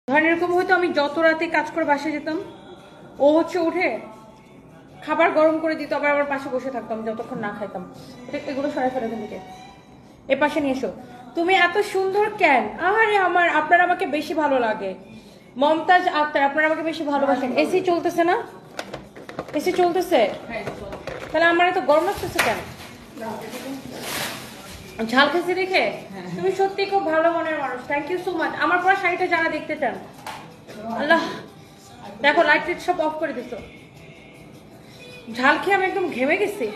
ধরেন এরকম হয়তো আমি যত রাতে কাজ করে বাসায় যেতাম, ও হচ্ছে উঠে খাবার গরম করে দিত, আবার আমার পাশে বসে থাকতাম যতক্ষণ না খাইতাম। এগুলো সরাই ফেলে এখান থেকে, এ পাশে নিয়ে এসো। তুমি এত সুন্দর কেন? আরে আমার, আপনার আমাকে বেশি ভালো লাগে। মমতাজ আক্তার, আপনারা আমাকে বেশি ভালোবাসেন। এসি চলতেছে না? এসি চলতেছে? তাহলে আমার এত গরম লাগতেছে কেন? ঝাল খেতে দেখে? তুমি সত্যি খুব ভালো মনের মানুষ, থ্যাংক ইউ সো মাচ। আমার পরে শাড়িটা যারা দেখতে চান, আল্লাহ দেখো লাইট সব অফ করে দিছো। ঝাল খেয়ে আমি একদম ঘেমে গেছি।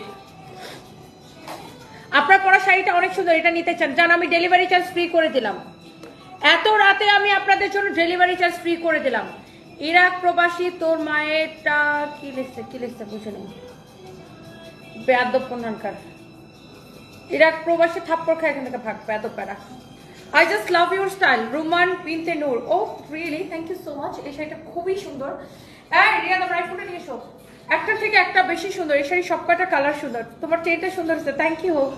আপনার পরা শাড়িটা অনেক সুন্দর, এটা নিতে চান জান, আমি ডেলিভারি চার্জ ফ্রি করে দিলাম। এত রাতে আমি আপনাদের জন্য ডেলিভারি চার্জ ফ্রি করে দিলাম। ইরাক প্রবাসী তোর মায়েরটা কি লিখছে বুঝে নেই, বেয়াদব কোনখানকার। ইরাক প্রবাসী থাপ্পড় খায় এখান থেকে ভাগ, বেয়াদব প্যারা। I just love your style, Ruman Binte Noor. Oh really, thank you so much. এই শাড়িটা খুবই সুন্দর। এই রিয়া, তোমার আইফোনটা নিয়ে এসো। একটা থেকে একটা বেশি সুন্দর। এই শাড়ি সবকটা কালার সুন্দর, তোমার চেনটা সুন্দর হচ্ছে, থ্যাংক ইউ হোক।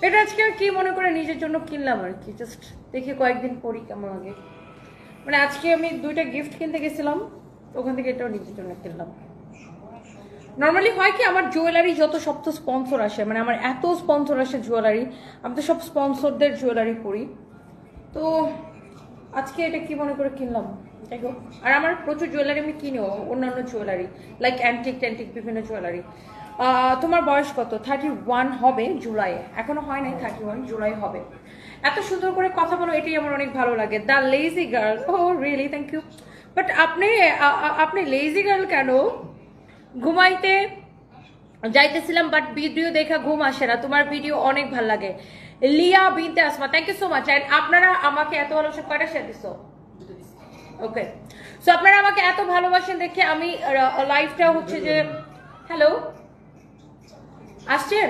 এটা আজকে কি মনে করে নিজের জন্য কিনলাম আর কি, জাস্ট দেখি কয়েকদিন পরি কেমন আগে। মানে আজকে আমি দুইটা গিফট কিনতে গেছিলাম, ওখান থেকে এটাও নিজের জন্য কিনলাম। নর্মালি হয় কি, আমার জুয়েলারি যত সব তো স্পন্সর আসে, মানে আমার এত স্পন্সর আসে জুয়েলারি, আমি তো সব স্পন্সরদের জুয়েলারি পরি। তো আজকে এটা কি মনে করে কিনলাম, যাই হোক। আর আমার প্রচুর জুয়েলারি আমি কিনিও, অন্যান্য জুয়েলারি লাইক অ্যান্টিক বিভিন্ন জুয়েলারি। তোমার বয়স কত? 31 হবে জুলাই, এখনো হয় নাই 31, জুলাই হবে। এত সুন্দর করে কথা বলো, এটাই আমার অনেক ভালো লাগে। The lazy girl, oh really, thank you. But আপনি লেজি গার্ল কেন? ঘুমাইতে যাইতেছিলাম বাট ভিডিও দেখা ঘুম আসে না, তোমার ভিডিও অনেক ভালো লাগে। Liya Binte Asma, thank you so much. And আপনারা আমাকে এত ভালোবাসেন, কয়টা শেয়ার দিছো? ওকে, সো আপনারা আমাকে এত ভালোবাসেন দেখে আমি লাইভটা হচ্ছে যে, হ্যালো আসছেন,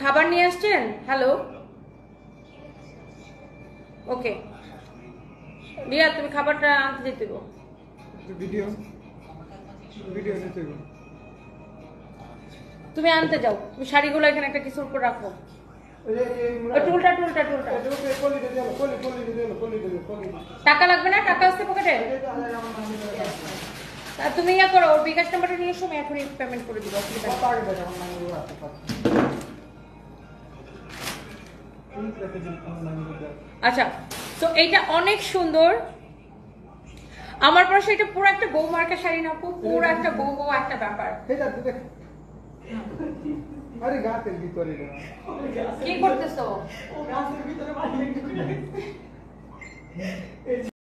খাবার নিয়ে আসছেন? হ্যালো, ওকে লিয়া তুমি খাবারটা আনতে যেতে গো। তুমি আনতে যাও, তুমি শাড়িগুলো এখানে একটা কিছুর উপর রাখো। টুলটা টাকা লাগবে না? টাকা আসছে পকেটে? তুমি ইয়া করো, ওর বিকাশ নাম্বারটা নিয়ে এসো, আমি এখনই পেমেন্ট করে দিব। আচ্ছা, তো এইটা অনেক সুন্দর। আমার পাশে এটা পুরো একটা বউ মার্কা শাড়ি না, পুরো একটা বউ একটা ব্যাপার। আরে গাছের ভিতরে কি করতেছো?